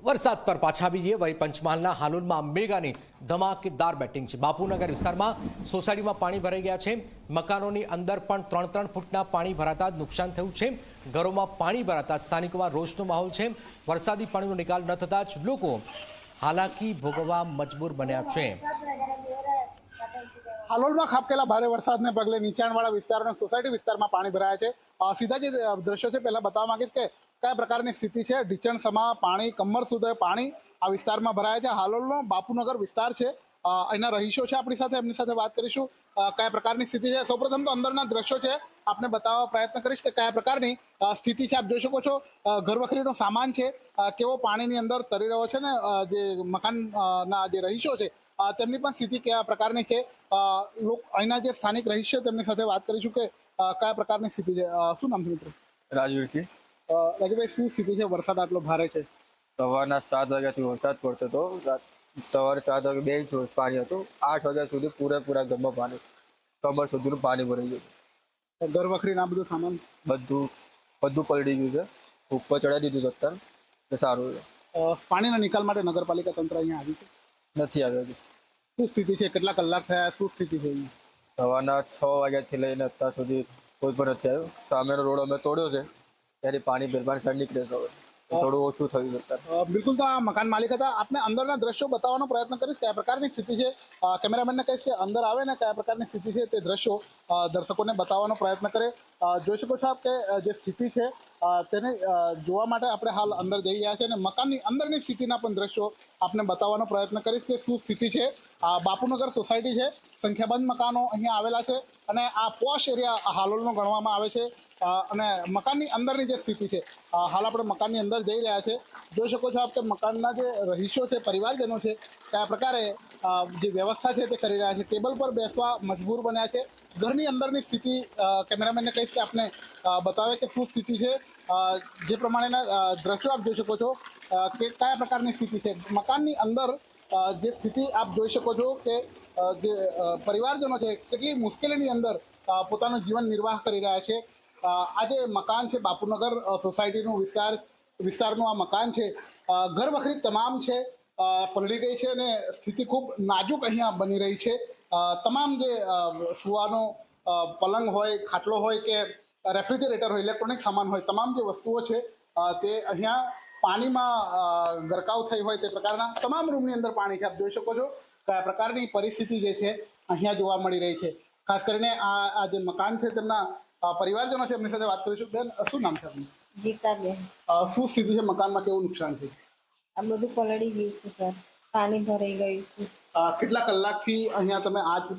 વરસાદ પર પાછા આવી જઈએ વળી પંચમહાલના હાલોલમાં મેગાની ધમાકેદાર બેટિંગ છે। બાપુનગર વિસ્તારમાં સોસાયટીમાં પાણી ભરાઈ ગયા છે। મકાનોની અંદર પણ 3-3 ફૂટના પાણી ભરાતા જ નુકસાન થયું છે। ઘરોમાં પાણી ભરાતા સ્થાનિકોમાં રોષનો માહોલ છે। વરસાદી પાણીનો નિકાલ ન થતા જ લોકો હાલાકી ભોગવવા મજબૂર બન્યા છે। હાલોલમાં ખાબકેલા ભારે વરસાદને પગલે નીચાણવાળા વિસ્તાર અને સોસાયટી વિસ્તારમાં પાણી ભરાયા છે। સીધા જે દ્રશ્યો છે પહેલા બતાવવા માંગીશ કે કયા પ્રકારની સ્થિતિ છે। ઢીચણસમાં પાણી, કમર સુધી પાણી આ વિસ્તારમાં ભરાયા છે। હાલોલનો બાપુનગર વિસ્તાર છે, અહીંના રહીશો છે આપણી સાથે, એમની સાથે વાત કરીશું કયા પ્રકારની સ્થિતિ છે। સૌપ્રથમ તો અંદરના દ્રશ્યો છે આપને બતાવવા પ્રયત્ન કરીશ કે કયા પ્રકારની સ્થિતિ છે। આપ જોઈ શકો છો ઘરવખરીનો સામાન છે કેવો પાણીની અંદર તરી રહ્યો છે ને જે મકાનના જે રહીશો છે તેમની પણ સ્થિતિ કયા પ્રકારની છે। અહીંના જે સ્થાનિક રહીશ છે તેમની સાથે વાત કરીશું કે કયા પ્રકારની સ્થિતિ છે। શું નામ છે મિત્રો? રાજવીરસિંહ। રાજુભાઈ, શું સ્થિતિ છે? વરસાદ આટલો ભારે છે। સવારના 7 વાગ્યાથી વરસાદ પડતો હતો। સવારે 7 વાગે 2 ઇંચ પાણી હતું। 8 વાગ્યા સુધી પૂરેપૂરા ઘરમાં પાણી, કમર સુધીનું પાણી ભરાઈ ગયું। ઘરવખરીના આ બધું સામાન બધું પલળી ગયું છે। ઉપર ચડાવી દીધું છે અત્યારે સારું છે। પાણીના નિકાલ માટે નગરપાલિકા તંત્ર અહીંયા આવી છે? નથી આવ્યો હજુ। શું સ્થિતિ છે? કેટલા કલાક થયા? શું સ્થિતિ છે અહીંયા? સવારના 6 વાગ્યાથી લઈને અત્યાર સુધી કોઈ પણ નથી આવ્યું। સામેનો રોડ અમે તોડ્યો છે ત્યારે પાણી બેરબાન સાઈડ નીકળે છે। હવે થોડું ઓછું થયું છે અત્યારે। બિલકુલ, તો આ મકાન માલિક હતા। આપને અંદરના દ્રશ્યો બતાવવાનો પ્રયત્ન કરીશ કયા પ્રકારની સ્થિતિ છે। કેમેરામેનને કહીશ કે અંદર આવે ને કયા પ્રકારની સ્થિતિ છે તે દ્રશ્યો દર્શકોને બતાવવાનો પ્રયત્ન કરે। જોઈ શકો છો આપ કે જે સ્થિતિ છે તેને જોવા માટે આપણે હાલ અંદર જઈ રહ્યા છીએ અને મકાનની અંદરની સ્થિતિના પણ દ્રશ્યો આપને બતાવવાનો પ્રયત્ન કરીશ કે શું સ્થિતિ છે। બાપુનગર સોસાયટી છે, સંખ્યાબંધ મકાનો અહીંયા આવેલા છે અને આ પોશ એરિયા હાલોલનો ગણવામાં આવે છે અને મકાનની અંદરની જે સ્થિતિ છે હાલ આપણે મકાનની અંદર જઈ રહ્યા છે। જોઈ શકો છો આપ કે મકાનના જે રહીશો છે, પરિવારજનો છે, કયા પ્રકારે જે વ્યવસ્થા છે તે કરી રહ્યા છે। ટેબલ પર બેસવા મજબૂર બન્યા છે। ઘરની અંદરની સ્થિતિ કેમેરામેનને કહીશ કે આપને બતાવે કે શું સ્થિતિ છે। જે પ્રમાણેના દ્રશ્યો આપ જોઈ શકો છો કે કયા પ્રકારની સ્થિતિ છે। મકાનની અંદર જે સ્થિતિ આપ જોઈ શકો છો કે જે પરિવારજનો છે કેટલી મુશ્કેલીની અંદર પોતાનું જીવન નિર્વાહ કરી રહ્યા છે। આ જે મકાન છે બાપુનગર સોસાયટીનું વિસ્તારનું આ મકાન છે, ઘર વખરી તમામ છે પલળી ગઈ છે અને સ્થિતિ ખૂબ નાજુક અહીંયા બની રહી છે। તમામ જે સુવાનો પલંગ હોય, ખાટલો હોય કે રેફ્રિજરેટર હોય, ઇલેક્ટ્રોનિક સામાન હોય, તમામ જે વસ્તુઓ છે તે અહીંયા પાણીમાં ગરકાવ થઈ હોય તે પ્રકારના તમામ રૂમની અંદર પાણી છે। આપ જોઈ શકો છો કયા પ્રકારની પરિસ્થિતિ જે છે અહીંયા જોવા મળી રહી છે। ખાસ કરીને આ જે મકાન છે તેમના પરિવારજનો છે એમની સાથે વાત કરીશું। બેન, શું નામ છે આપનું? ગીતાબેન। શું સ્થિતિ છે? મકાનમાં કેવું નુકસાન છે? આ બધું પલળી ગયું છે સર, પાણી ભરાઈ ગયું છે। કેટલા કલાકથી અહીંયા તમે આ જ